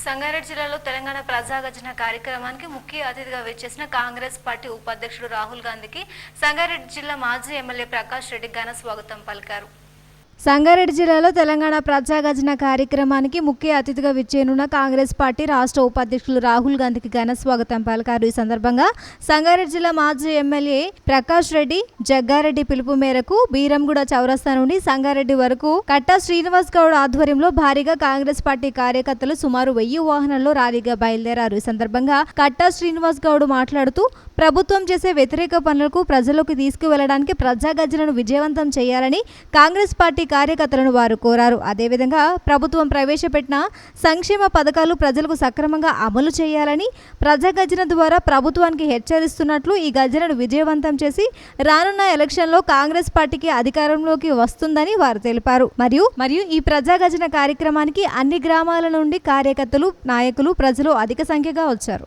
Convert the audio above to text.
సంగారెడ్డి జిల్లాలో తెలంగాణ ప్రజాగర్జన కార్యక్రమానికి ముఖ్య అతిథిగా విచ్చేసిన కాంగ్రెస్ పార్టీ ఉపాధ్యక్షుడు రాహుల్ గాంధీకి సంగారెడ్డి జిల్లా మాజీ ఎమ్మెల్యే ప్రకాష్ రెడ్డి ఘన స్వాగతం పలికారు. సంగారెడ్డి జిల్లాలో తెలంగాణ ప్రజాగర్జన కార్యక్రమానికి ముఖ్య అతిథిగా విచ్చేనున్న కాంగ్రెస్ పార్టీ రాష్ట్ర ఉపాధ్యక్షులు రాహుల్ గాంధీకి ఘన స్వాగతం పలికారు. ఈ సందర్భంగా సంగారెడ్డి జిల్లా మాజీ ఎమ్మెల్యే ప్రకాష్ రెడ్డి జగ్గారెడ్డి పిలుపు మేరకు బీరంగూడ చౌరస్తా నుండి సంగారెడ్డి వరకు కట్టా శ్రీనివాస్ గౌడ్ ఆధ్వర్యంలో భారీగా కాంగ్రెస్ పార్టీ కార్యకర్తలు సుమారు 1000 వాహనాల్లో ర్యాలీగా బయలుదేరారు. ఈ సందర్భంగా కట్టా శ్రీనివాస్ గౌడ్ మాట్లాడుతూ ప్రభుత్వం చేసే వ్యతిరేక పనులకు ప్రజల్లోకి తీసుకువెళ్లడానికి ప్రజాగర్జనను విజయవంతం చేయాలని కాంగ్రెస్ పార్టీ కార్యకర్తలను వారు కోరారు. అదేవిధంగా ప్రభుత్వం ప్రవేశపెట్టిన సంక్షేమ పథకాలు ప్రజలకు సక్రమంగా అమలు చేయాలని ప్రజాగర్జన ద్వారా ప్రభుత్వానికి హెచ్చరిస్తున్నట్లు ఈ గర్జనను విజయవంతం చేసి రానున్న ఎలక్షన్లో కాంగ్రెస్ పార్టీకి అధికారంలోకి వస్తుందని వారు తెలిపారు. మరియు ఈ ప్రజాగర్జన కార్యక్రమానికి అన్ని గ్రామాల నుండి కార్యకర్తలు, నాయకులు, ప్రజలు అధిక సంఖ్యగా వచ్చారు.